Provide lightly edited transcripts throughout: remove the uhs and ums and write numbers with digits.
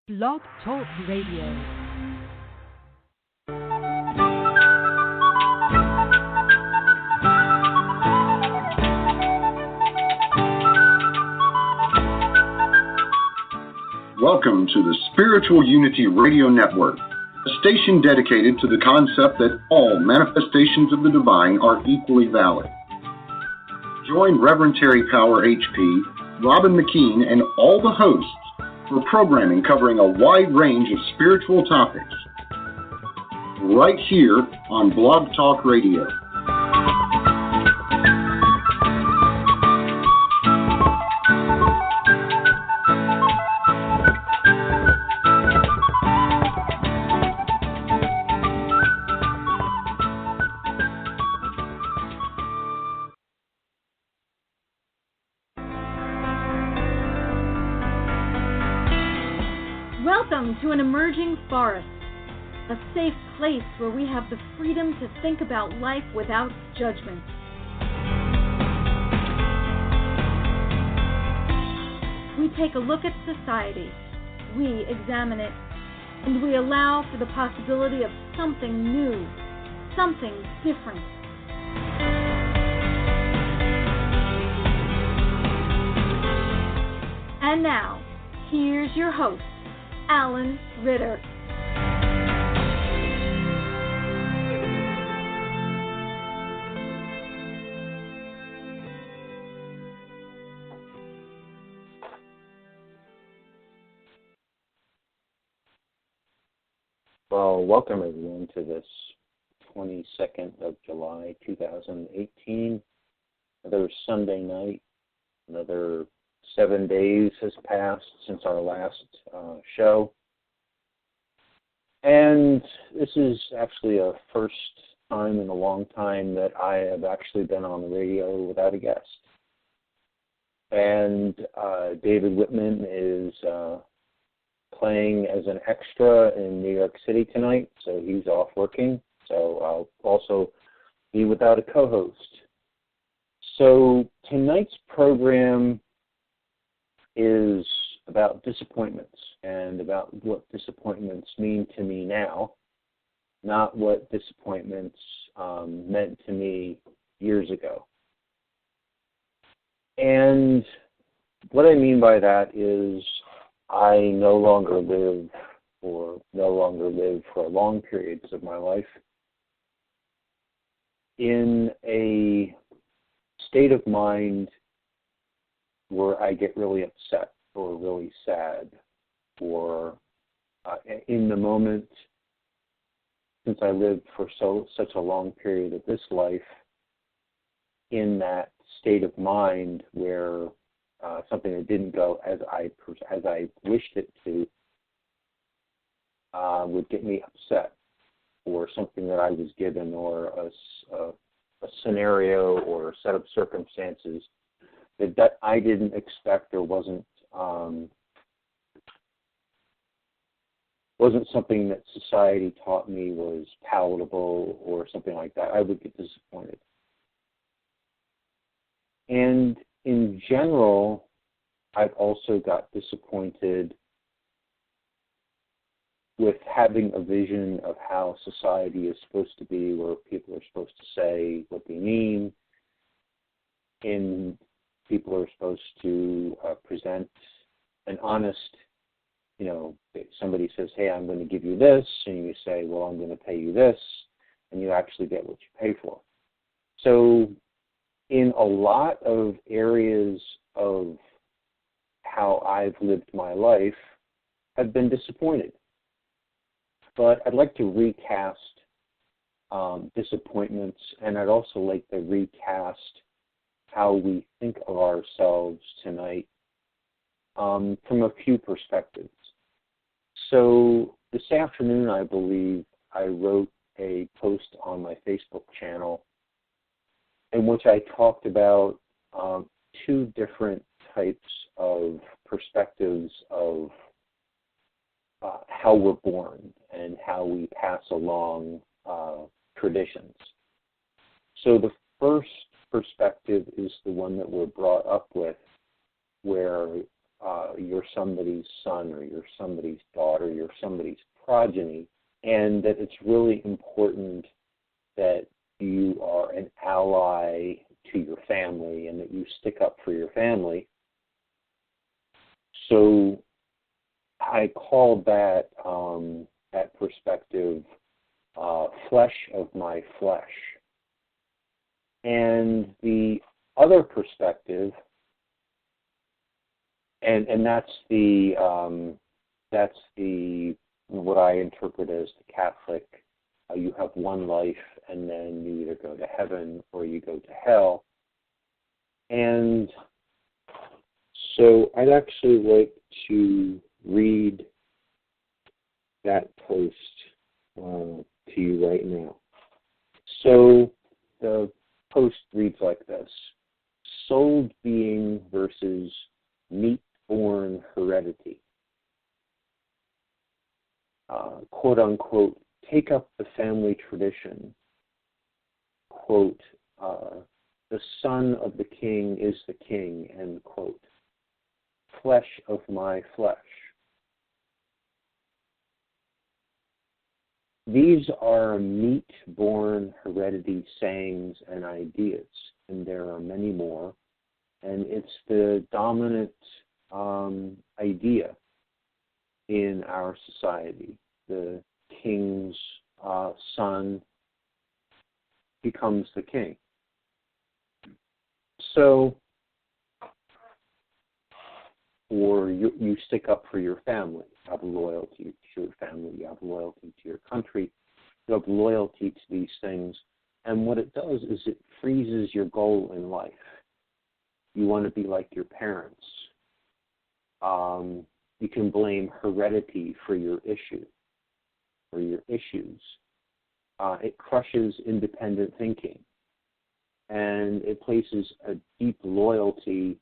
Blog Talk Radio. Welcome to the Spiritual Unity Radio Network, a station dedicated to the concept that all manifestations of the divine are equally valid. Join Reverend Terry Power HP, Robin McKean, and all the hosts for programming covering a wide range of spiritual topics, right here on Blog Talk Radio. Welcome to an emerging forest, a safe place where we have the freedom to think about life without judgment. We take a look at society, we examine it, and we allow for the possibility of something new, something different. And now, here's your host, Alan Ritter. Well, welcome everyone to this 22nd of July, 2018. Another Sunday night, another 7 days has passed since our last show. And this is actually a first time in a long time that I have actually been on the radio without a guest. And David Whitman is playing as an extra in New York City tonight, so he's off working. So I'll also be without a co-host. So tonight's program is about disappointments and about what disappointments mean to me now, not what disappointments meant to me years ago. And what I mean by that is I no longer live for long periods of my life in a state of mind where I get really upset or really sad, or in the moment, since I lived for such a long period of this life in that state of mind where something that didn't go as I wished it to would get me upset, or something that I was given, or a scenario or a set of circumstances that I didn't expect or wasn't something that society taught me was palatable or something like that, I would get disappointed. And in general, I've also got disappointed with having a vision of how society is supposed to be, where people are supposed to say what they mean, and people are supposed to present an honest, somebody says, hey, I'm going to give you this, and you say, well, I'm going to pay you this, and you actually get what you pay for. So in a lot of areas of how I've lived my life, I've been disappointed. But I'd like to recast disappointments, and I'd also like to recast how we think of ourselves tonight from a few perspectives. So this afternoon, I believe, I wrote a post on my Facebook channel in which I talked about two different types of perspectives of how we're born and how we pass along traditions. So the first perspective is the one that we're brought up with, where you're somebody's son or you're somebody's daughter, you're somebody's progeny, and that it's really important that you are an ally to your family and that you stick up for your family. So I call that perspective flesh of my flesh. And the other perspective, and that's the what I interpret as the Catholic. You have one life, and then you either go to heaven or you go to hell. And so I'd actually like to read that post to you right now. So the post reads like this: souled being versus meat-born heredity. Quote unquote, take up the family tradition. Quote, the son of the king is the king, end quote. Flesh of my flesh. These are meat-born heredity sayings and ideas, and there are many more, and it's the dominant idea in our society. The king's son becomes the king. So, or you stick up for your family. You have loyalty to your family. You have loyalty to your country. You have loyalty to these things. And what it does is it freezes your goal in life. You want to be like your parents. You can blame heredity for your issue or your issues. It crushes independent thinking. And it places a deep loyalty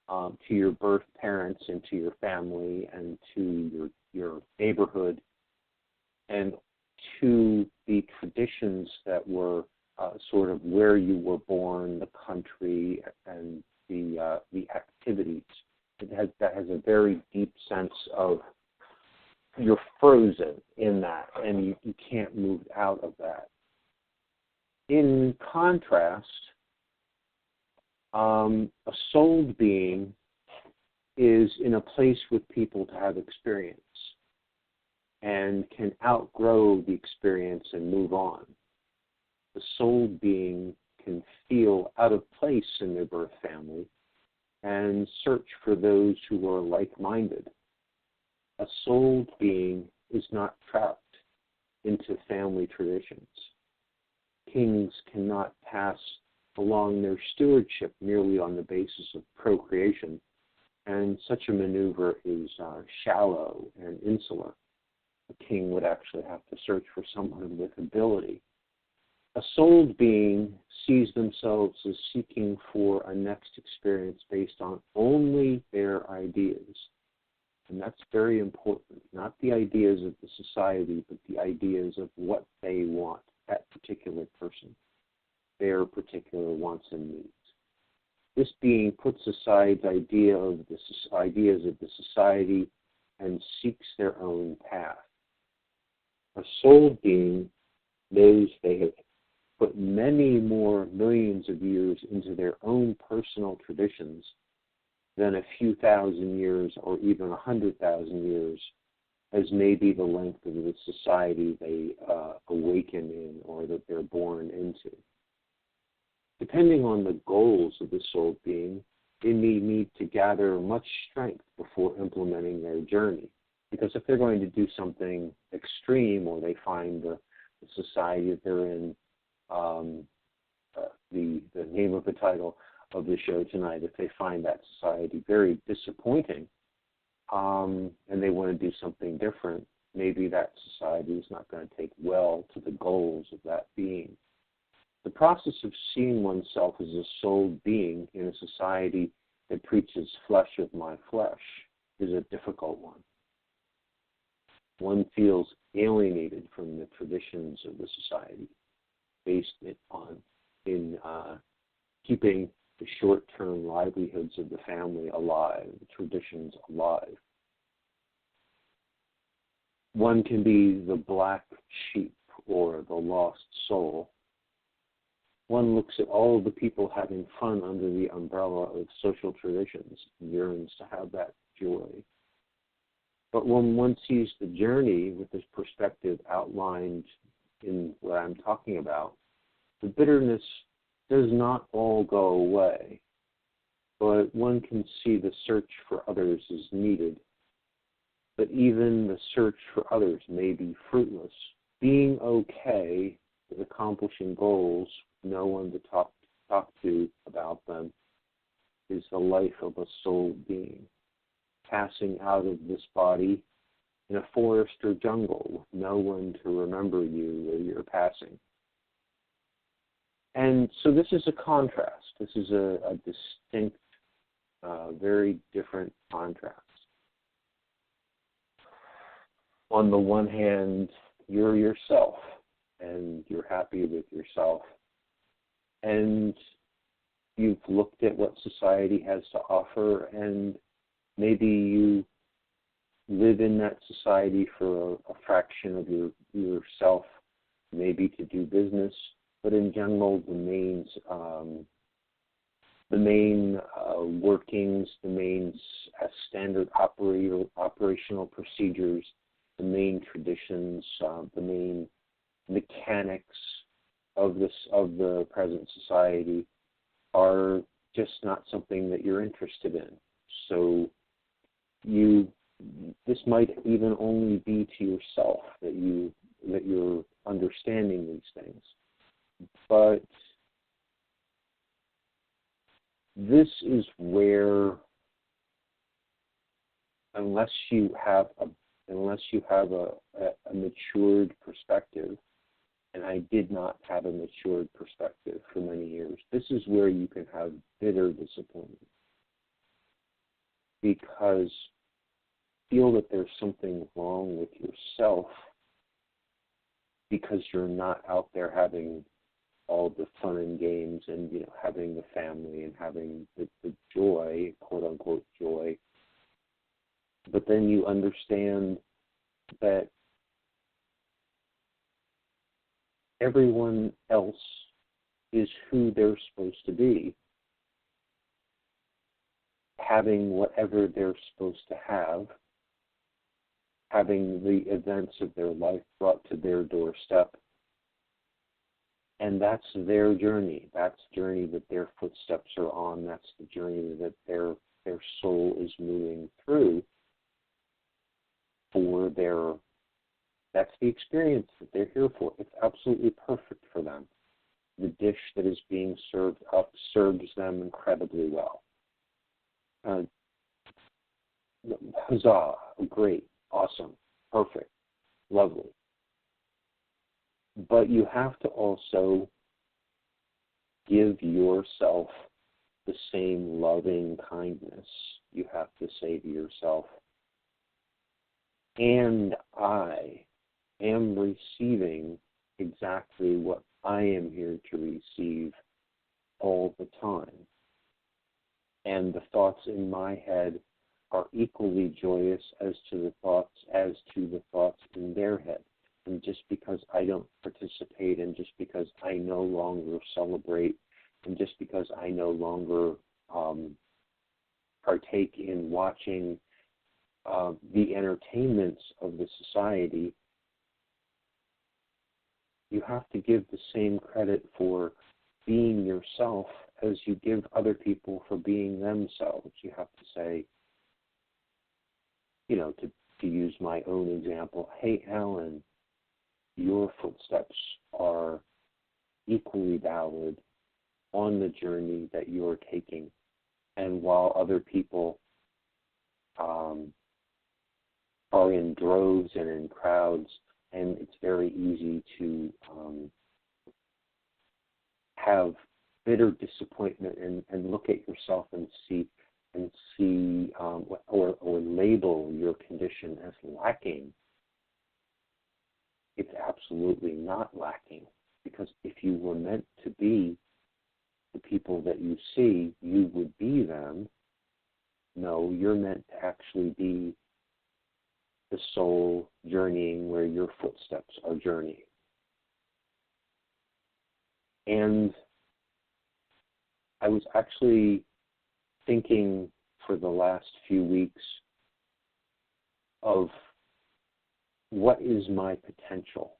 to your birth parents and to your family and to your neighborhood and to the traditions that were sort of where you were born, the country, and the activities. That has a very deep sense of you're frozen in that, and you can't move out of that. In contrast, a souled being is in a place with people to have experience and can outgrow the experience and move on. The souled being can feel out of place in their birth family and search for those who are like-minded. A souled being is not trapped into family traditions. Kings cannot pass along their stewardship merely on the basis of procreation, and such a maneuver is shallow and insular. A king would actually have to search for someone with ability. A souled being sees themselves as seeking for a next experience based on only their ideas. And that's very important. Not the ideas of the society, but the ideas of what they want, that particular person, their particular wants and needs. This being puts aside ideas of the society and seeks their own path. A souled being knows they have put many more millions of years into their own personal traditions than a few thousand years or even 100,000 years as may be the length of the society they awaken in or that they're born into. Depending on the goals of the soul being, they may need to gather much strength before implementing their journey. Because if they're going to do something extreme or they find the society that they're in, the name of the title of the show tonight, if they find that society very disappointing and they want to do something different, maybe that society is not going to take well to the goals of that being. The process of seeing oneself as a soul being in a society that preaches flesh of my flesh is a difficult one. One feels alienated from the traditions of the society, based in keeping the short-term livelihoods of the family alive, the traditions alive. One can be the black sheep or the lost soul. One looks at all of the people having fun under the umbrella of social traditions and yearns to have that joy. But when one sees the journey with this perspective outlined in what I'm talking about, the bitterness does not all go away, but one can see the search for others is needed. But even the search for others may be fruitless. Being okay with accomplishing goals, no one to talk to about them, is the life of a soul being. Passing out of this body in a forest or jungle with no one to remember you or your passing. And so this is a contrast. This is a distinct, very different contrast. On the one hand, you're yourself, and you're happy with yourself, and you've looked at what society has to offer, and maybe you live in that society for a fraction of yourself, maybe to do business, but in general, the main workings, the main standard operational procedures, the main traditions, the main mechanics of the present society are just not something that you're interested in. So this might even only be to yourself that you're understanding these things. But this is where, unless you have a matured perspective, and I did not have a matured perspective for many years, this is where you can have bitter disappointment, because you feel that there's something wrong with yourself because you're not out there having all the fun and games and, having the family and having the joy, quote unquote joy. But then you understand that everyone else is who they're supposed to be, having whatever they're supposed to have, having the events of their life brought to their doorstep. And that's their journey. That's the journey that their footsteps are on. That's the journey that their soul is moving through that's the experience that they're here for. It's absolutely perfect for them. The dish that is being served up serves them incredibly well. Huzzah, great, awesome, perfect, lovely. But you have to also give yourself the same loving kindness. You have to say to yourself, and I am receiving exactly what I am here to receive all the time. And the thoughts in my head are equally joyous as to the thoughts in their head. And just because I don't participate, and just because I no longer celebrate, and just because I no longer partake in watching the entertainments of the society, you have to give the same credit for being yourself as you give other people for being themselves. You have to say, to use my own example, hey, Alan, your footsteps are equally valid on the journey that you're taking. And while other people are in droves and in crowds, and it's very easy to have bitter disappointment and look at yourself and see or label your condition as lacking. It's absolutely not lacking, because if you were meant to be the people that you see, you would be them. No, you're meant to actually be the soul journeying where your footsteps are journeying. And I was actually thinking for the last few weeks of what is my potential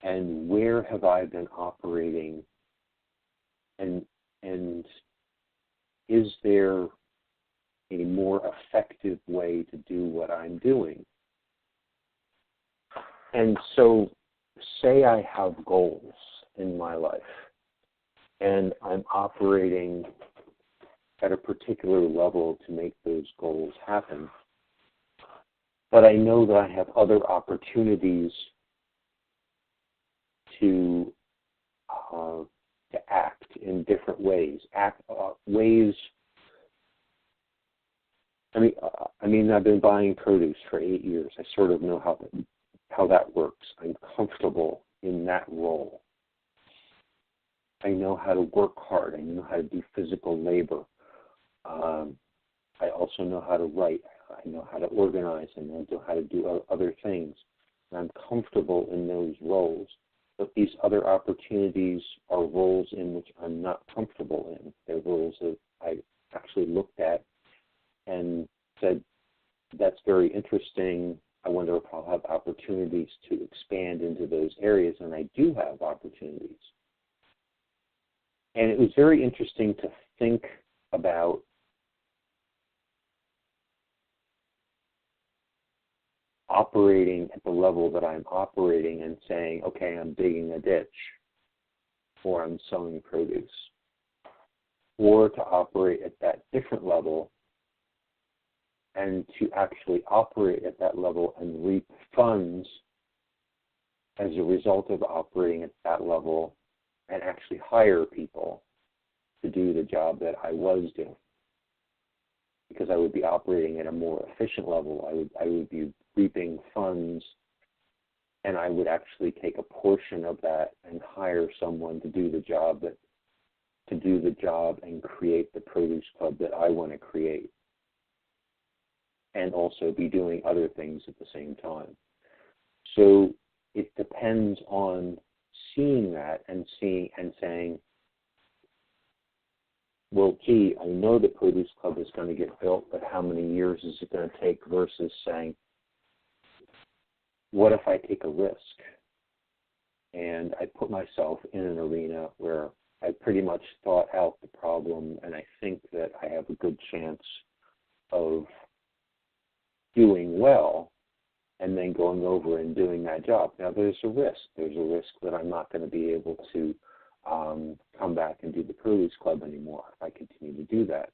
and where have I been operating, and is there a more effective way to do what I'm doing? And so say I have goals in my life and I'm operating at a particular level to make those goals happen, but I know that I have other opportunities to act in different ways. I mean, I've been buying produce for 8 years. I sort of know how that works. I'm comfortable in that role. I know how to work hard. I know how to do physical labor. I also know how to write. I know how to organize. I know how to do other things. And I'm comfortable in those roles. But these other opportunities are roles in which I'm not comfortable in. They're roles that I actually looked at and said, that's very interesting. I wonder if I'll have opportunities to expand into those areas, and I do have opportunities. And it was very interesting to think about operating at the level that I'm operating and saying, okay, I'm digging a ditch, or I'm selling produce, or to operate at that different level and to actually operate at that level and reap funds as a result of operating at that level and actually hire people to do the job that I was doing. Because I would be operating at a more efficient level. I would be reaping funds, and I would actually take a portion of that and hire someone to do the job and create the produce club that I want to create, and also be doing other things at the same time. So it depends on seeing that and saying, well, gee, I know the produce club is going to get built, but how many years is it going to take, versus saying, what if I take a risk and I put myself in an arena where I pretty much thought out the problem and I think that I have a good chance of doing well, and then going over and doing that job. Now, there's a risk. There's a risk that I'm not going to be able to come back and do the produce club anymore if I continue to do that.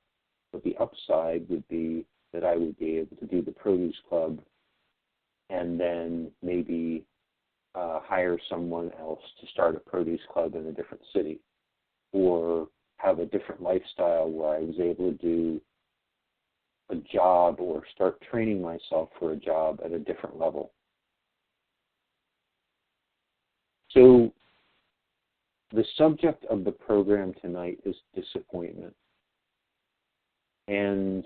But the upside would be that I would be able to do the produce club and then maybe hire someone else to start a produce club in a different city, or have a different lifestyle where I was able to do a job or start training myself for a job at a different level. So the subject of the program tonight is disappointment. And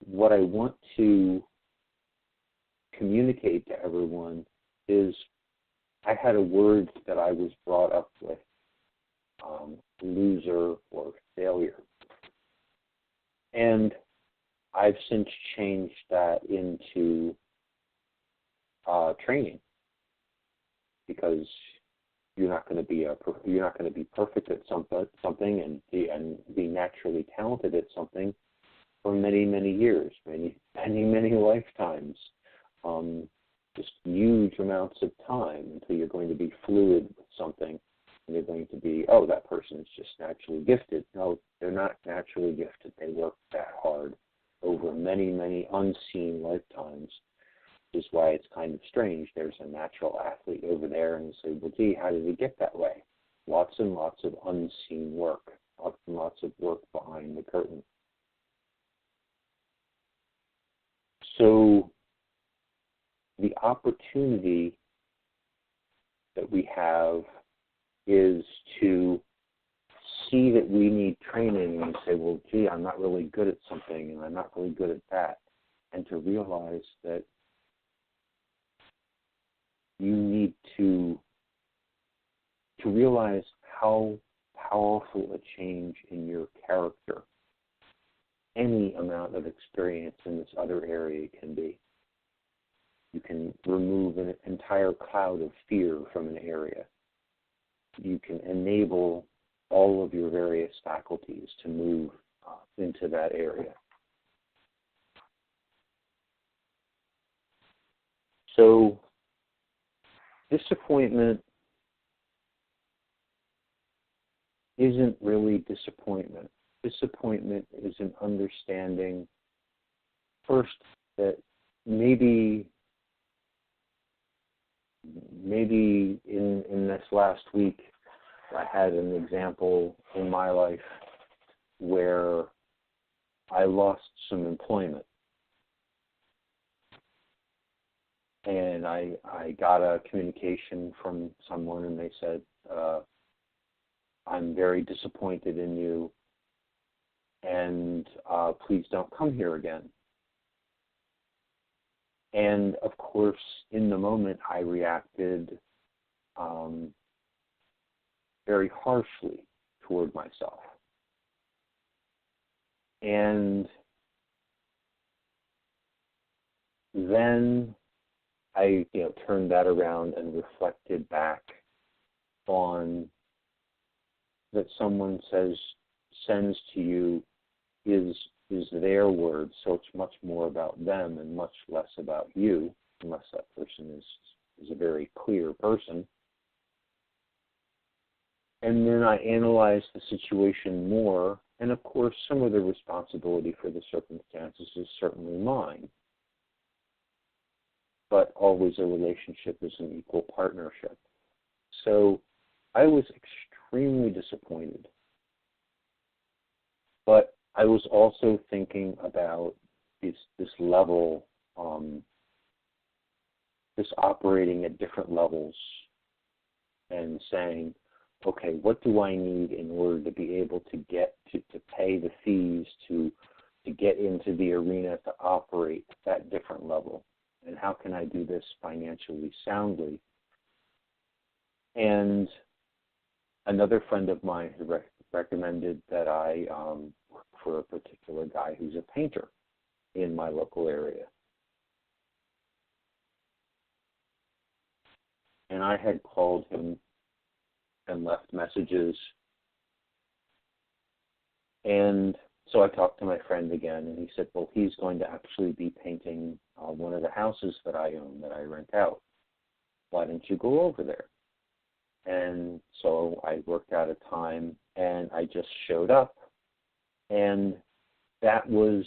what I want to communicate to everyone is I had a word that I was brought up with, loser or failure. And I've since changed that into training, because you're not going to be perfect at something and be naturally talented at something for many, many years, many lifetimes, just huge amounts of time until you're going to be fluid with something, and you're going to be, oh, that person is just naturally gifted. No, they're not naturally gifted. They work that hard over many, many unseen lifetimes, which is why it's kind of strange. There's a natural athlete over there, and you say, well, gee, how did he get that way? Lots and lots of unseen work, lots and lots of work behind the curtain. So the opportunity that we have is to see that we need training and you say, well, gee, I'm not really good at something and I'm not really good at that. And to realize that you need to realize how powerful a change in your character any amount of experience in this other area can be. You can remove an entire cloud of fear from an area. You can enable all of your various faculties to move into that area. So, disappointment isn't really disappointment. Disappointment is an understanding, first, that maybe in this last week I had an example in my life where I lost some employment. And I got a communication from someone and they said, I'm very disappointed in you and please don't come here again. And of course, in the moment, I reacted very harshly toward myself. And then I turned that around and reflected back on that someone sends to you is their word, so it's much more about them and much less about you, unless that person is a very clear person. And then I analyzed the situation more, and of course some of the responsibility for the circumstances is certainly mine. But always a relationship is an equal partnership. So I was extremely disappointed. But I was also thinking about this level, this operating at different levels and saying, okay, what do I need in order to be able to get to pay the fees to get into the arena to operate at that different level? And how can I do this financially soundly? And another friend of mine had recommended that I work for a particular guy who's a painter in my local area. And I had called him and left messages. And so I talked to my friend again, and he said, well, he's going to actually be painting one of the houses that I own, that I rent out. Why don't you go over there? And so I worked out a time, and I just showed up. And that was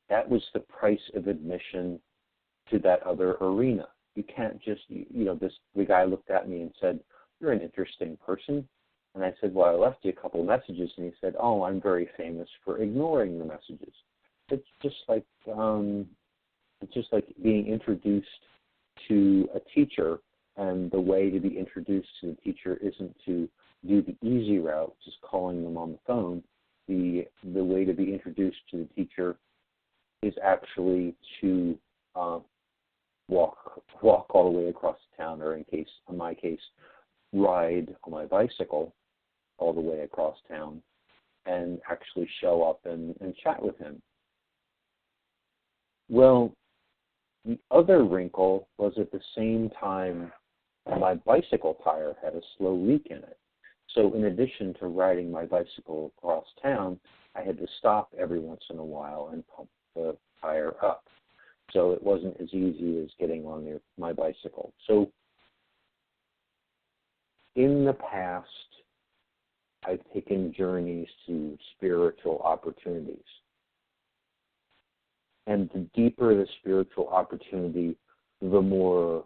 the price of admission to that other arena. You can't just, the guy looked at me and said, you're an interesting person. And I said, well, I left you a couple of messages. And he said, oh, I'm very famous for ignoring the messages. It's just like being introduced to a teacher, and the way to be introduced to the teacher isn't to do the easy route, just calling them on the phone. The way to be introduced to the teacher is actually to walk all the way across the town, or in my case, ride on my bicycle all the way across town and actually show up and chat with him. Well, the other wrinkle was at the same time my bicycle tire had a slow leak in it. So in addition to riding my bicycle across town, I had to stop every once in a while and pump the tire up. So it wasn't as easy as getting on my bicycle. So in the past, I've taken journeys to spiritual opportunities. And the deeper the spiritual opportunity, the more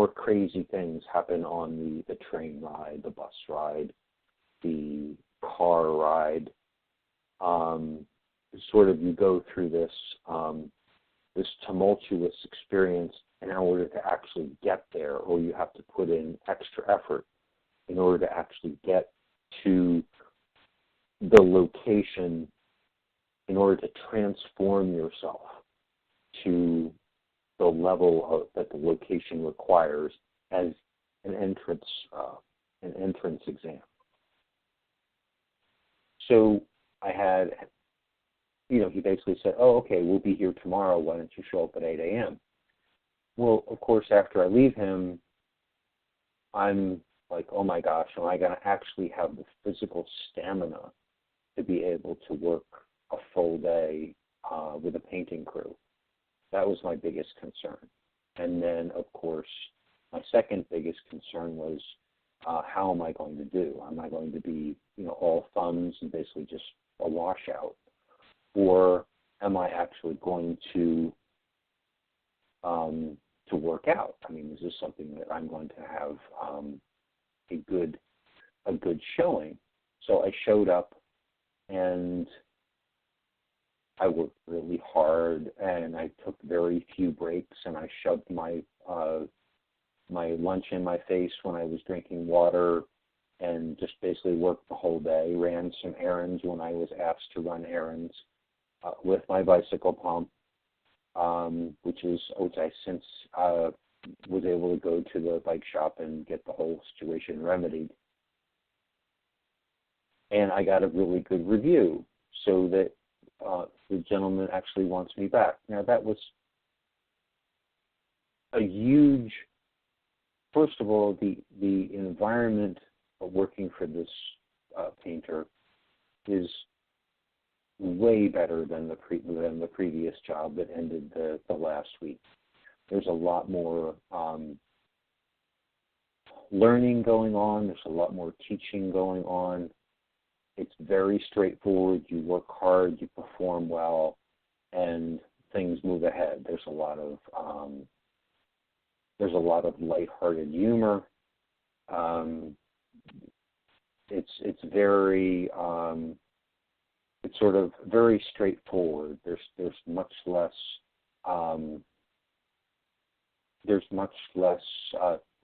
crazy things happen on the train ride, the bus ride, the car ride. You go through this tumultuous experience in order to actually get there, or you have to put in extra effort. in order to actually get to the location, in order to transform yourself to the level that the location requires as an entrance exam. So I had, he basically said, "Oh, okay, we'll be here tomorrow. Why don't you show up at 8 a.m.?" Well, of course, after I leave him, I'm like, oh my gosh, am I going to actually have the physical stamina to be able to work a full day with a painting crew? That was my biggest concern. And then, of course, my second biggest concern was, how am I going to do? Am I going to be, all thumbs and basically just a washout? Or am I actually going to work out? I mean, is this something that I'm going to have a good showing? So I showed up and I worked really hard, and I took very few breaks, and I shoved my lunch in my face when I was drinking water, and just basically worked the whole day. Ran some errands when I was asked to run errands with my bicycle pump, which I since was able to go to the bike shop and get the whole situation remedied. And I got a really good review, so that the gentleman actually wants me back. Now, that was a huge, first of all, the environment of working for this painter is way better than the previous job that ended the last week. There's a lot more learning going on. There's a lot more teaching going on. It's very straightforward. You work hard, you perform well, and things move ahead. There's a lot of lighthearted humor. It's very it's sort of very straightforward. There's much less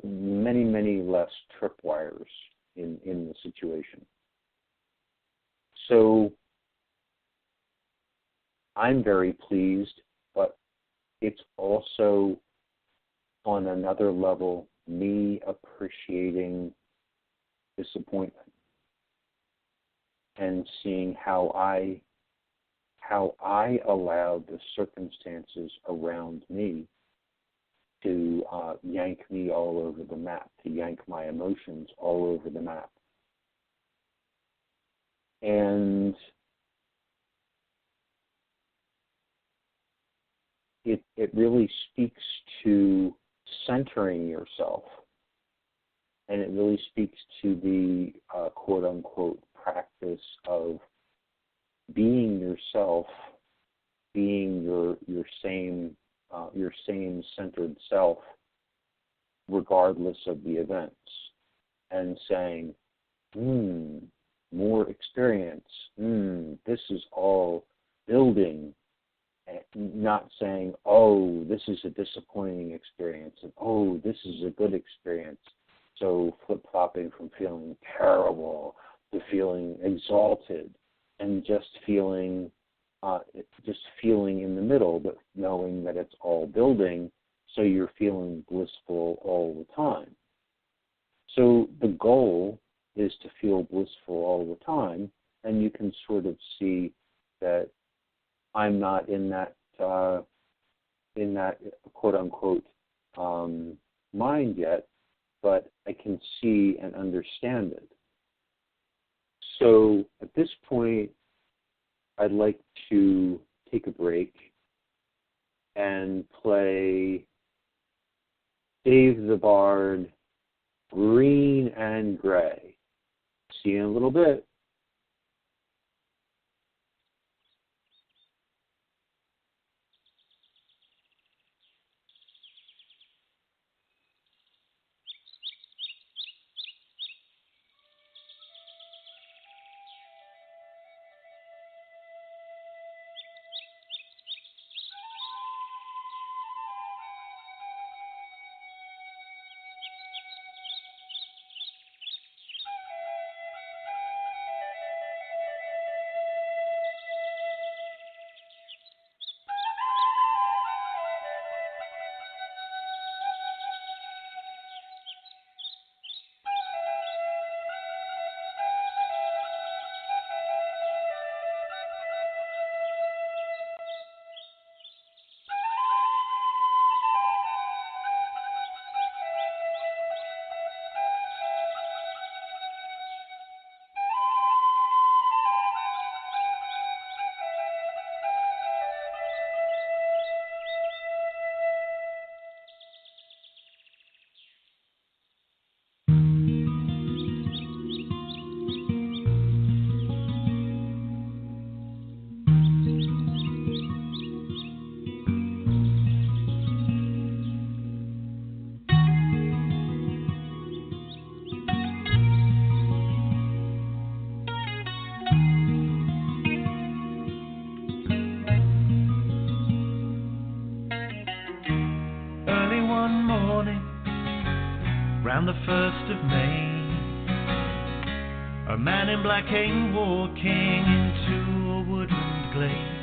many less tripwires in the situation. So I'm very pleased, but it's also on another level me appreciating disappointment and seeing how I allowed the circumstances around me to yank me all over the map, to yank my emotions all over the map. And it really speaks to centering yourself, and it really speaks to the quote-unquote practice of being yourself, being your same centered self, regardless of the events, and saying, more experience. This is all building, not saying, oh, this is a disappointing experience, and oh, this is a good experience. So flip-flopping from feeling terrible to feeling exalted, and just feeling in the middle, but knowing that it's all building, so you're feeling blissful all the time. So the goal is to feel blissful all the time, and you can sort of see that I'm not in that quote-unquote mind yet, but I can see and understand it. So at this point, I'd like to take a break and play Dave the Bard, Green and Gray. See you in a little bit. around the 1st of May, a man in black came walking into a woodland glade,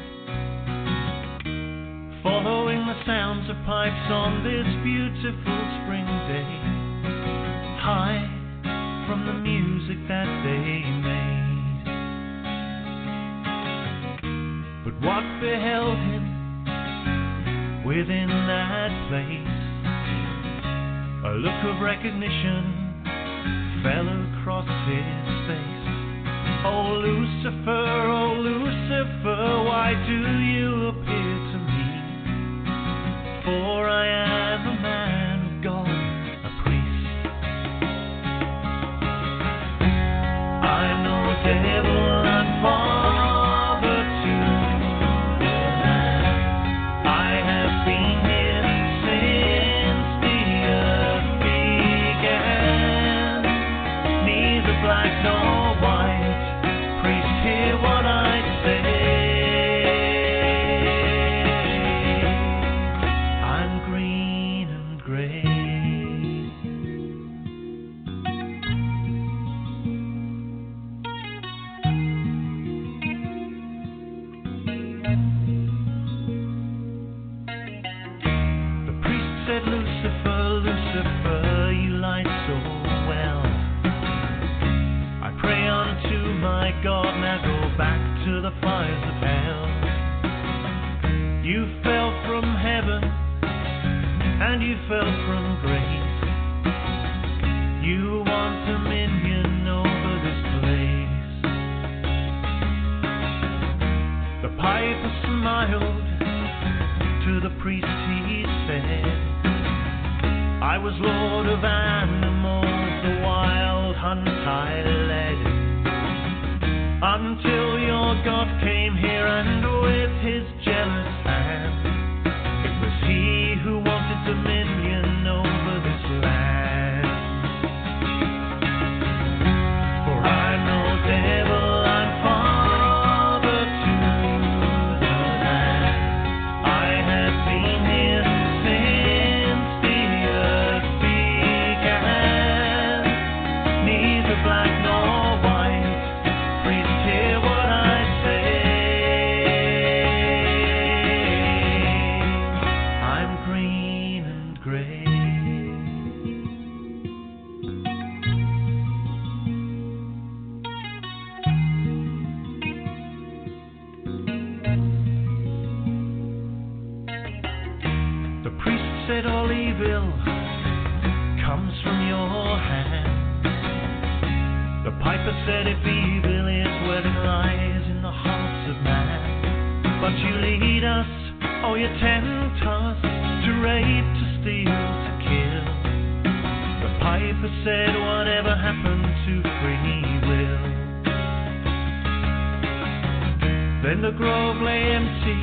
following the sounds of pipes on this beautiful spring day, high from the music that they made. But what beheld him within that place? A look of recognition fell across his face. Oh Lucifer, why do you appear to me? For I am a man of God, a priest. I'm no devil, I'm father to the land. I have been here since the earth began. Neither black nor white, priest, hear what I say. I'm green and gray. The priest said, Lucifer, you light so well. I pray unto my God, now go back to the fires of hell. You fell from heaven, and you fell from grace. You want dominion over this place. The piper smiled to the priest, he said, I was lord of animals, the wild hunt I led, until your God came here and with his jealous hand, it was he who wanted dominion over this land. For I'm no devil, I'm father to the land. I have been here since the earth began. Neither black nor white, priest, hear what I say. I'm green and gray. The priest said all evil comes from your hand. The piper said if evil is where it lies in the hearts of man. But you lead us, oh you tempt us, to rape, to steal, to kill. The piper said whatever happened to free will? Then the grove lay empty,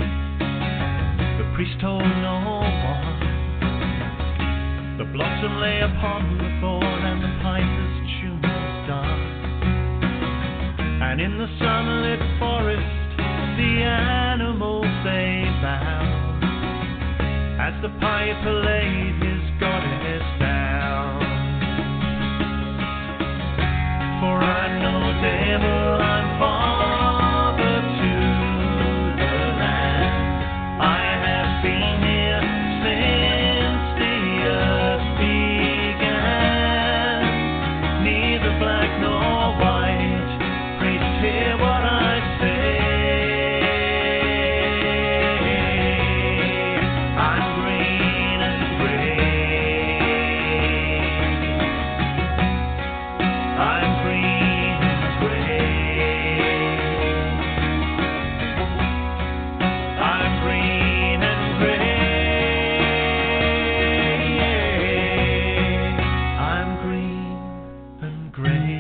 the priest told no one. The blossom lay upon the thorn and the piper's tune was done. And in the sunlit forest the animals they bowed, as the piper laid his goddess down. For I'm no devil, I'm father to the land. I have been here since the earth began. Neither black nor white, priest, hear what I say. I'm green and gray. I'm green and gray. I'm green and gray. I'm green and gray.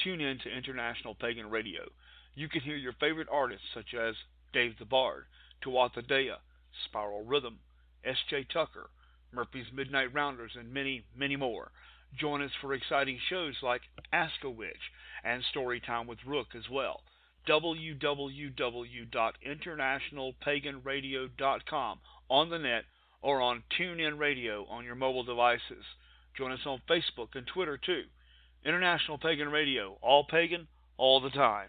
Tune in to International Pagan Radio. You can hear your favorite artists such as Dave the Bard, Tuatha Dea, Spiral Rhythm, S.J. Tucker, Murphy's Midnight Rounders, and many, many more. Join us for exciting shows like Ask a Witch and Storytime with Rook as well. www.internationalpaganradio.com on the net or on TuneIn Radio on your mobile devices. Join us on Facebook and Twitter too. International Pagan Radio, all pagan, all the time.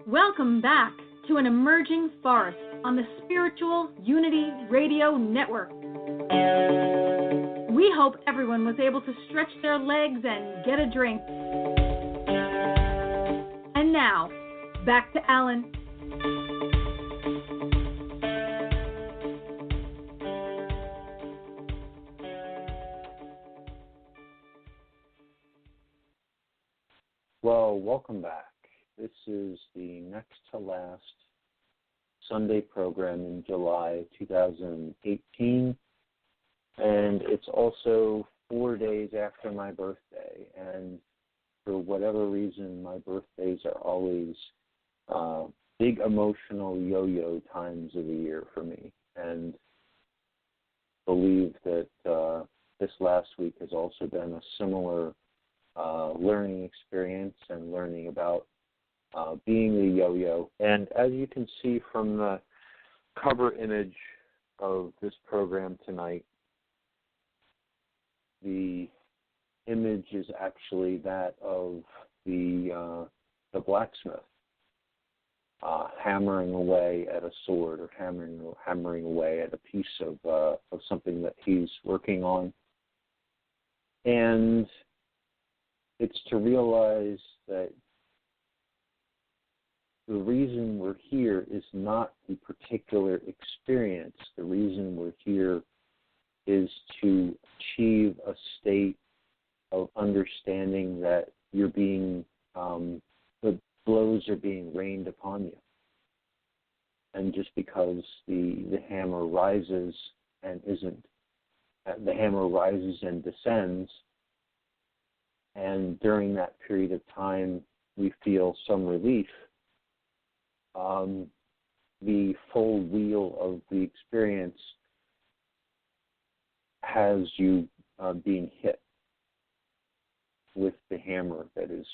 Welcome back to an emerging forest on the Spiritual Unity Radio Network. We hope everyone was able to stretch their legs and get a drink. And now, back to Alan. Well, welcome back. This is the next to last Sunday program in July 2018, and it's also 4 days after my birthday, and for whatever reason, my birthdays are always big emotional yo-yo times of the year for me, and believe that this last week has also been a similar learning experience and learning about being a yo-yo. And as you can see from the cover image of this program tonight, the image is actually that of the blacksmith hammering away at a sword or hammering away at a piece of something that he's working on. And it's to realize that the reason we're here is not the particular experience. The reason we're here is to achieve a state of understanding that you're being, the blows are being rained upon you. And just because the hammer rises and the hammer rises and descends, and during that period of time we feel some relief, the full wheel of the experience has you being hit with the hammer that is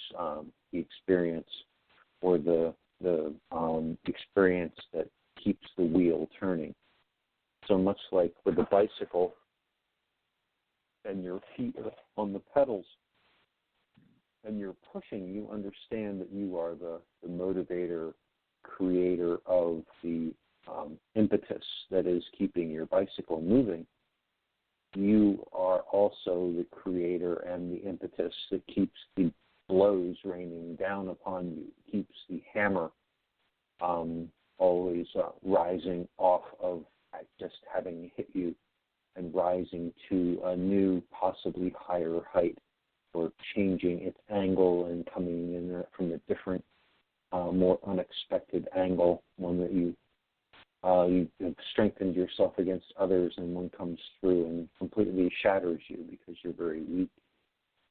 the experience, or the experience that keeps the wheel turning. So much like with a bicycle and your feet are on the pedals and you're pushing, you understand that you are the motivator, creator of the impetus that is keeping your bicycle moving. You are also the creator and the impetus that keeps the blows raining down upon you, keeps the hammer always rising off of just having hit you and rising to a new, possibly higher height, or changing its angle and coming in from a different, more unexpected angle, one that you have strengthened yourself against others, and one comes through and completely shatters you because you're very weak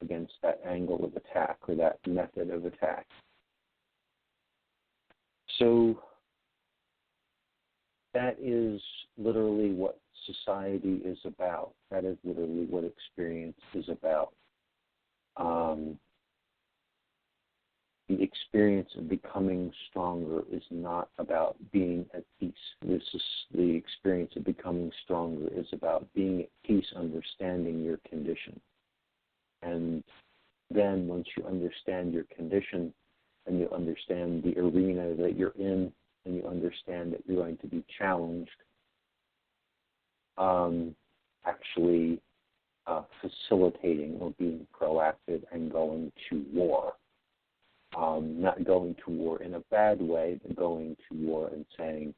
against that angle of attack or that method of attack. So that is literally what society is about. That is literally what experience is about. The experience of becoming stronger is not about being at peace. The experience of becoming stronger is about being at peace, understanding your condition. And then once you understand your condition and you understand the arena that you're in and you understand that you're going to be challenged, actually facilitating or being proactive and going to war. Not going to war in a bad way, but going to war and saying,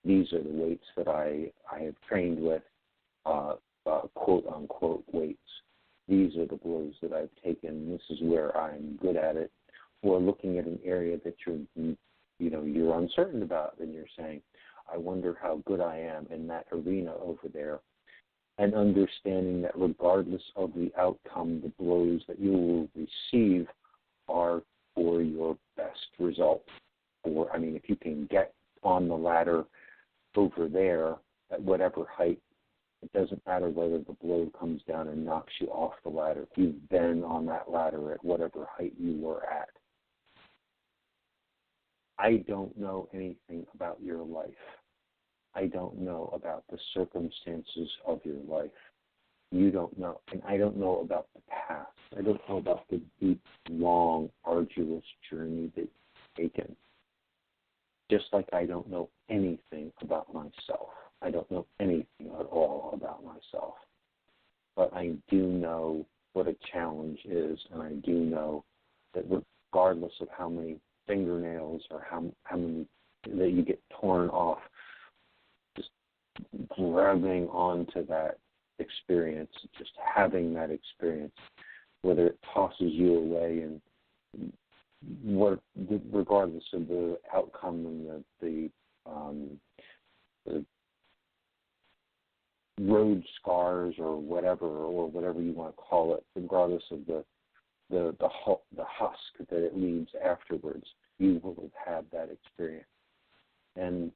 these are the weights that I have trained with, quote-unquote weights. These are the blows that I've taken. This is where I'm good at it. Or looking at an area that you're you're uncertain about, and you're saying, I wonder how good I am in that arena over there, and understanding that regardless of the outcome, the blows that you will receive are for your best result. If you can get on the ladder over there at whatever height, it doesn't matter whether the blow comes down and knocks you off the ladder. If you've been on that ladder at whatever height you were at. I don't know anything about your life. I don't know about the circumstances of your life. You don't know. And I don't know about the past. I don't know about the deep, long, arduous journey that you've taken. Just like I don't know anything about myself. I don't know anything at all about myself. But I do know what a challenge is, and I do know that regardless of how many fingernails or how many that you get torn off, just grabbing onto that experience, just having that experience, whether it tosses you away and regardless of the outcome and the road scars or whatever you want to call it, regardless of the husk that it leaves afterwards, you will have had that experience. And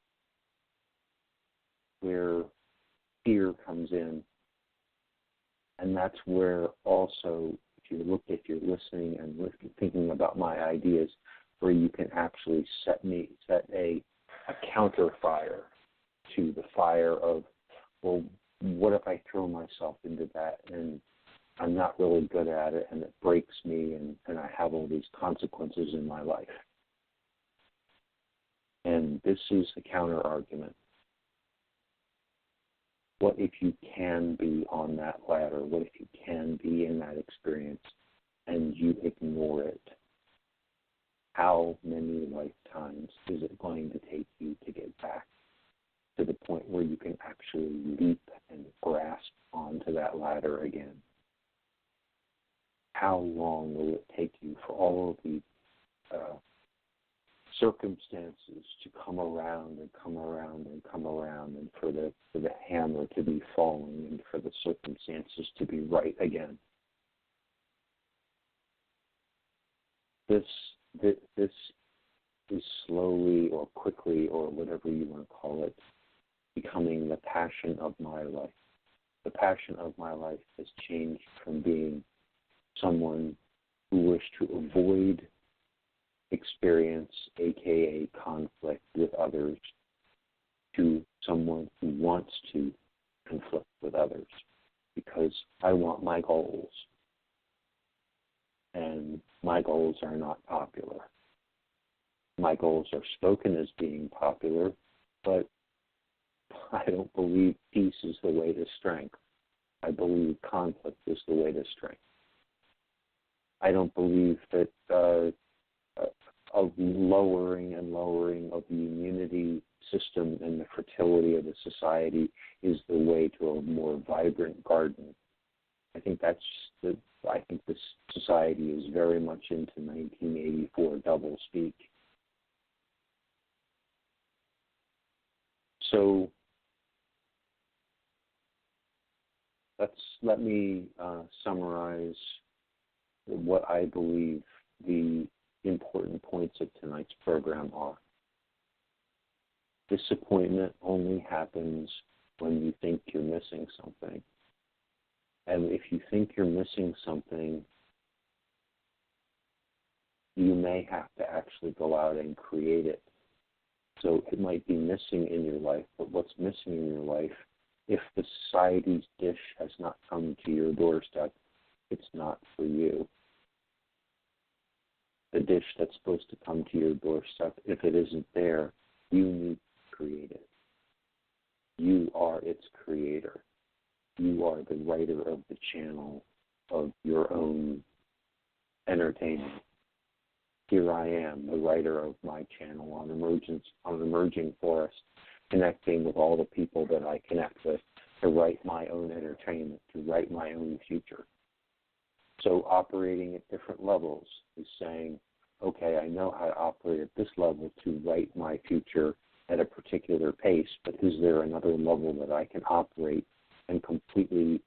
where fear comes in, and that's where also, if you're listening and thinking about my ideas, where you can actually set a counter fire to the fire of, well, what if I throw myself into that and I'm not really good at it and it breaks me and I have all these consequences in my life. And this is the counter argument. What if you can be on that ladder? What if you can be in that experience and you ignore it? How many lifetimes is it going to take you to get back to the point where you can actually leap and grasp onto that ladder again? How long will it take you for all of the circumstances to come around and come around and come around, and for the hammer to be falling and for the circumstances to be right again? This is slowly or quickly or whatever you want to call it, becoming the passion of my life. The passion of my life has changed from being someone who wished to avoid experience, aka conflict with others, to someone who wants to conflict with others because I want my goals. And my goals are not popular. My goals are spoken as being popular, but I don't believe peace is the way to strength. I believe conflict is the way to strength. I don't believe that of lowering of the immunity system and the fertility of the society is the way to a more vibrant garden. I think this society is very much into 1984 double speak. So let me summarize what I believe the important points of tonight's program are. Disappointment only happens when you think you're missing something. And if you think you're missing something, you may have to actually go out and create it. So it might be missing in your life, but what's missing in your life, if the society's dish has not come to your doorstep, it's not for you. The dish that's supposed to come to your doorstep, if it isn't there, you need to create it. You are its creator. You are the writer of the channel of your own entertainment. Here I am, the writer of my channel on Emerging Forest, connecting with all the people that I connect with to write my own entertainment, to write my own future. So operating at different levels is saying, okay, I know how to operate at this level to write my future at a particular pace, but is there another level that I can operate and completely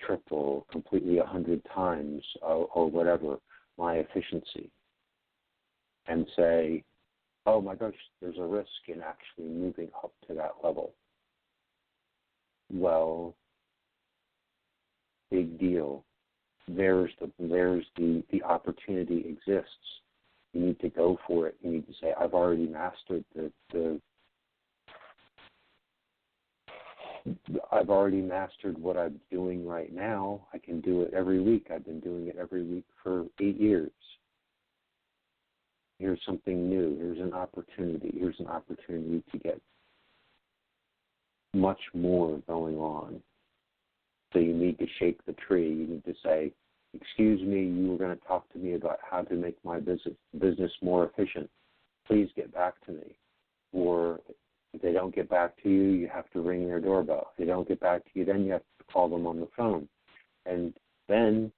triple, completely 100 times or whatever my efficiency, and say, oh my gosh, there's a risk in actually moving up to that level. Well, big deal. There's the opportunity exists. You need to go for it. You need to say, I've already mastered I've already mastered what I'm doing right now. I can do it every week. I've been doing it every week for 8 years. Here's something new. Here's an opportunity. Here's an opportunity to get much more going on. So you need to shake the tree. You need to say, excuse me, you were going to talk to me about how to make my business more efficient. Please get back to me. Or if they don't get back to you, you have to ring their doorbell. If they don't get back to you, then you have to call them on the phone. And then,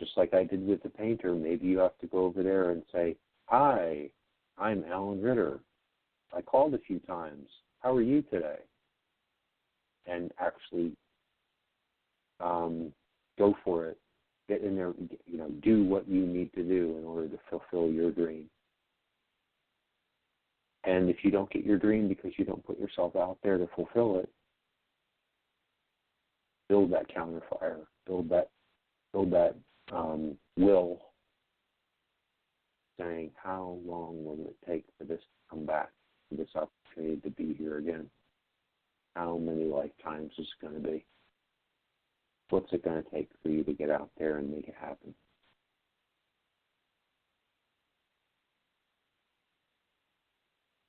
just like I did with the painter, maybe you have to go over there and say, hi, I'm Alan Ritter. I called a few times. How are you today? And actually go for it. Get in there, do what you need to do in order to fulfill your dream. And if you don't get your dream because you don't put yourself out there to fulfill it, build that counterfire, build that will, saying, how long will it take for this to come back, for this opportunity to be here again? How many lifetimes is it going to be? What's it going to take for you to get out there and make it happen?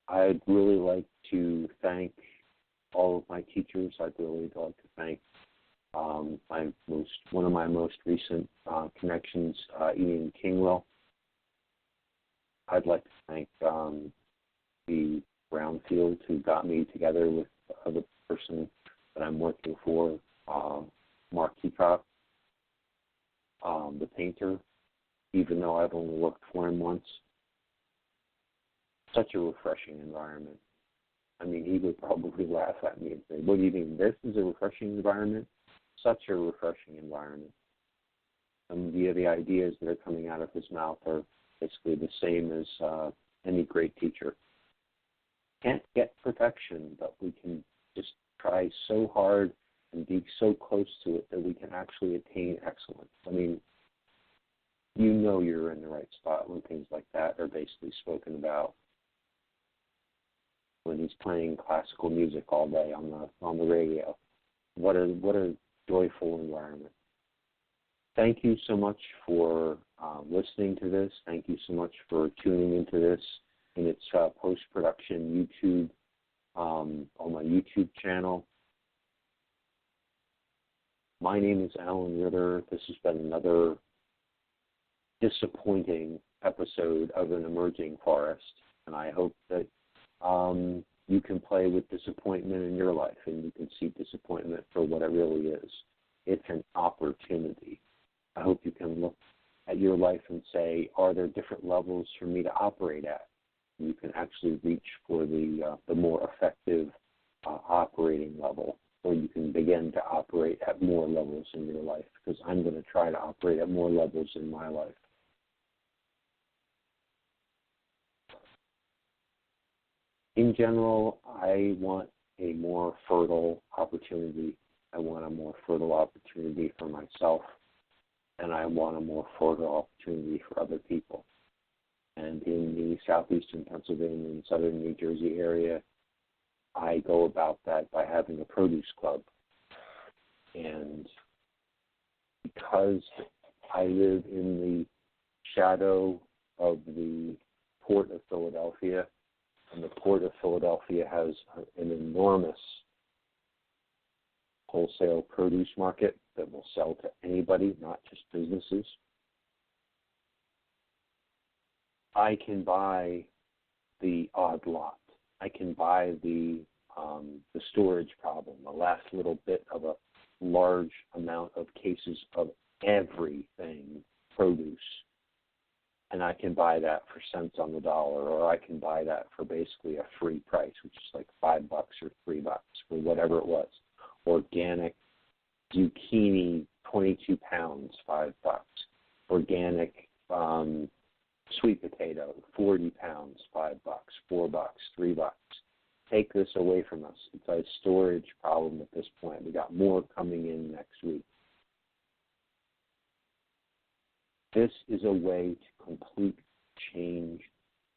I'd really like to thank all of my teachers. I'd really like to thank one of my most recent connections, Ian Kingwell. I'd like to thank the Brownfield who got me together with the other person that I'm working for, Mark Peacock, the painter, even though I've only worked for him once. Such a refreshing environment. I mean, he would probably laugh at me and say, what do you mean, this is a refreshing environment? Such a refreshing environment. Some of the ideas that are coming out of his mouth are basically the same as any great teacher. Can't get perfection, but we can just try so hard and be so close to it that we can actually attain excellence. I mean, you're in the right spot when things like that are basically spoken about. When he's playing classical music all day on the radio. What a joyful environment. Thank you so much for listening to this. Thank you so much for tuning into this in its post-production YouTube, on my YouTube channel. My name is Alan Ritter. This has been another disappointing episode of An Emerging Forest, and I hope that you can play with disappointment in your life, and you can see disappointment for what it really is. It's an opportunity. I hope you can look at your life and say, are there different levels for me to operate at? You can actually reach for the more effective operating level, or you can begin to operate at more levels in your life, because I'm going to try to operate at more levels in my life. In general, I want a more fertile opportunity. I want a more fertile opportunity for myself, and I want a more fertile opportunity for other people. And in the southeastern Pennsylvania and southern New Jersey area, I go about that by having a produce club. And because I live in the shadow of the Port of Philadelphia, and the Port of Philadelphia has an enormous wholesale produce market that will sell to anybody, not just businesses, I can buy the odd lot. I can buy the storage problem, the last little bit of a large amount of cases of everything produce and I can buy that for cents on the dollar, or I can buy that for basically a free price, which is like $5 or $3 for whatever it was. Organic zucchini, 22 pounds, $5. Organic sweet potato, 40 pounds, $5, $4, $3. Take this away from us. It's a storage problem at this point. We got more coming in next week. This is a way to completely change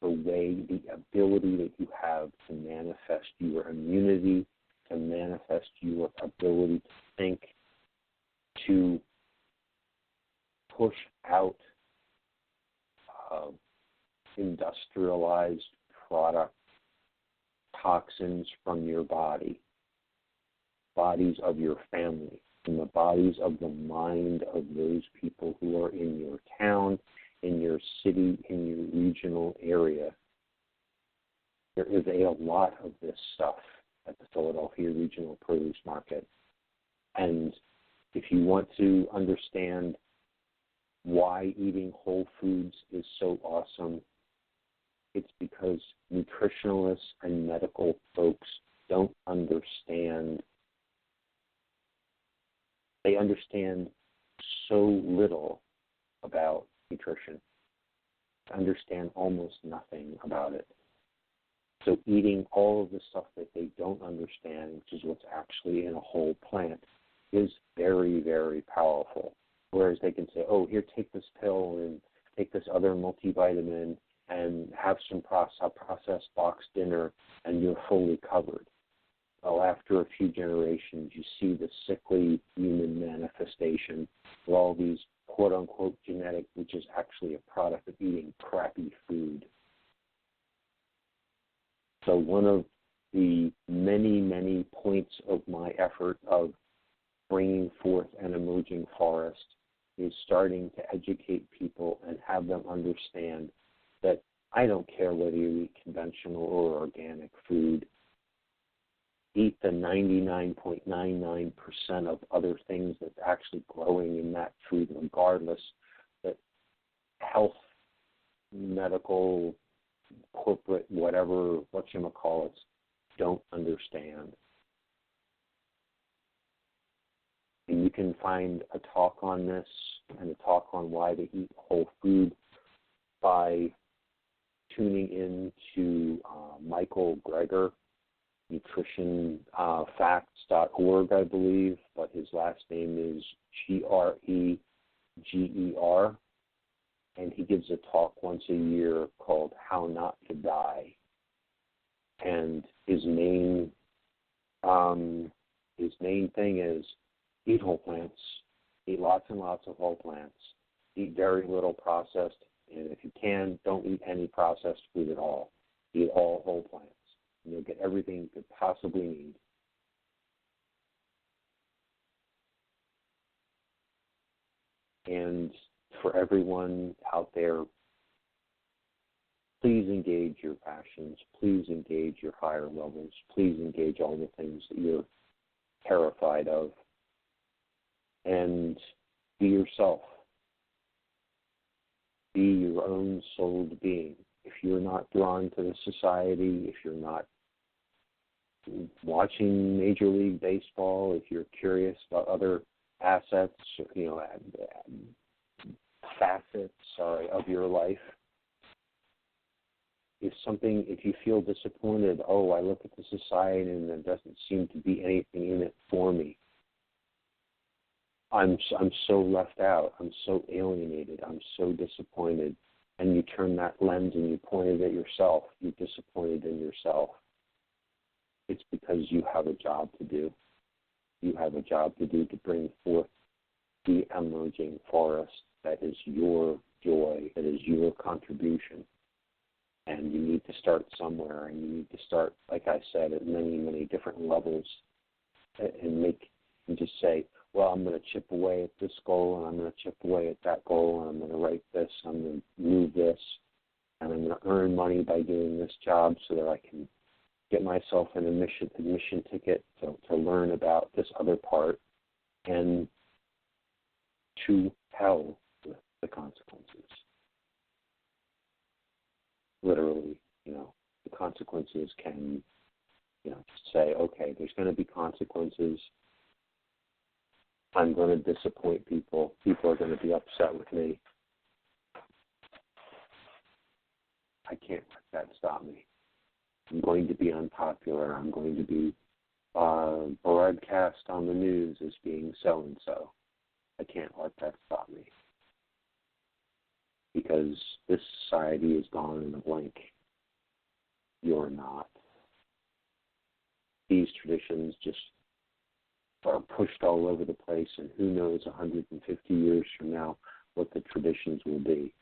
the way, the ability that you have to manifest your immunity, to manifest your ability to think, to push out industrialized product toxins from your body, bodies of your family, from the bodies of the mind of those people who are in your town, in your city, in your regional area. There is a lot of this stuff at the Philadelphia Regional Produce Market. And if you want to understand why eating whole foods is so awesome, it's because nutritionalists and medical folks don't understand. They understand so little about nutrition. They understand almost nothing about it. So eating all of the stuff that they don't understand, which is what's actually in a whole plant, is very, very powerful. Whereas they can say, oh, here, take this pill and take this other multivitamin and have some processed boxed dinner and you're fully covered. Well, after a few generations, you see the sickly human manifestation of all these quote-unquote genetic, which is actually a product of eating crappy food. So one of the many, many points of my effort of bringing forth an emerging forest is starting to educate people and have them understand that I don't care whether you eat conventional or organic food. Eat the 99.99% of other things that's actually growing in that food, regardless that health, medical, corporate, whatever, whatchamacallits, don't understand. And you can find a talk on this and a talk on why to eat whole food by tuning in to Michael Greger, nutritionfacts.org, I believe, but his last name is Greger, and he gives a talk once a year called How Not to Die. And his main thing is eat whole plants, eat lots and lots of whole plants, eat very little processed, and if you can, don't eat any processed food at all. Eat all whole plants, and you'll get everything you could possibly need. And for everyone out there, please engage your passions. Please engage your higher levels. Please engage all the things that you're terrified of. And be yourself. Be your own souled being. If you're not drawn to the society, if you're not watching Major League Baseball, if you're curious about other facets of your life, if you feel disappointed, oh, I look at the society and there doesn't seem to be anything in it for me. I'm so left out. I'm so alienated. I'm so disappointed. And you turn that lens and you point it at yourself. You're disappointed in yourself. It's because you have a job to do. You have a job to do to bring forth the emerging forest that is your joy, that is your contribution. And you need to start somewhere, and you need to start, like I said, at many, many different levels and just say, well, I'm going to chip away at this goal, and I'm going to chip away at that goal, and I'm going to write this, I'm going to move this, and I'm going to earn money by doing this job so that I can get myself an admission ticket to learn about this other part, and to hell with the consequences. literally, the consequences can, say, okay, there's going to be consequences. I'm going to disappoint people. People are going to be upset with me. I can't let that stop me. I'm going to be unpopular. I'm going to be broadcast on the news as being so-and-so. I can't let that stop me. Because this society is gone in a blink. You're not. These traditions just are pushed all over the place, and who knows 150 years from now what the traditions will be.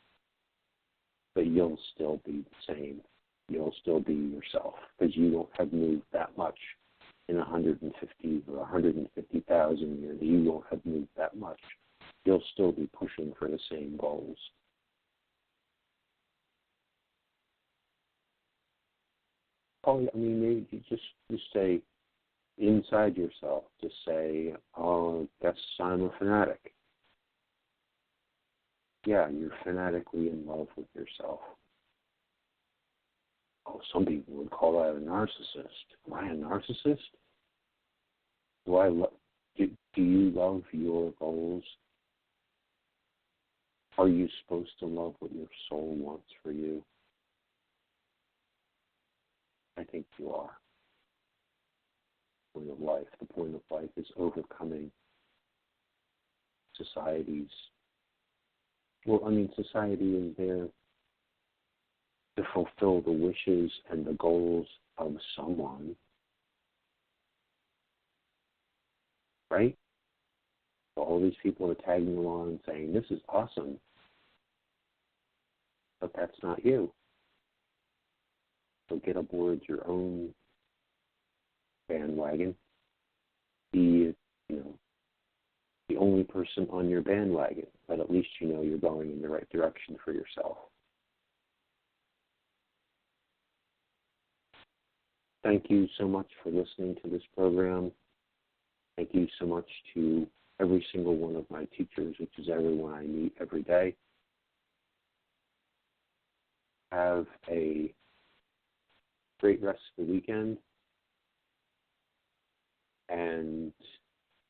But you'll still be the same. You'll still be yourself, because you won't have moved that much in 150 or 150,000 years. You won't have moved that much. You'll still be pushing for the same goals. Oh, I mean, maybe you just say inside yourself, just say, oh, guess I'm a fanatic. Yeah, you're fanatically in love with yourself. Oh, some people would call that a narcissist. Am I a narcissist? Do you love your goals? Are you supposed to love what your soul wants for you? I think you are. The point of life. The point of life is overcoming society's. Society is there to fulfill the wishes and the goals of someone, right? So all these people are tagging along and saying, this is awesome, but that's not you. So get aboard your own bandwagon. Be, the only person on your bandwagon, but at least you know you're going in the right direction for yourself. Thank you so much for listening to this program. Thank you so much to every single one of my teachers, which is everyone I meet every day. Have a great rest of the weekend, and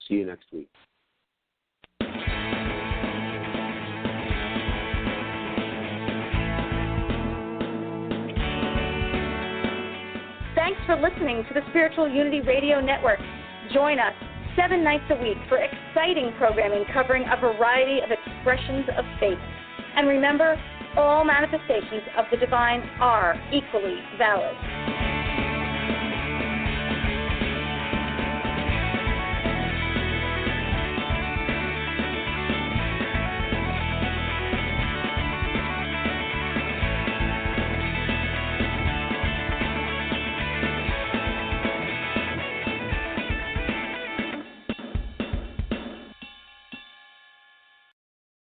see you next week. Thanks for listening to the Spiritual Unity Radio Network. Join us 7 nights a week for exciting programming covering a variety of expressions of faith. And remember, all manifestations of the divine are equally valid.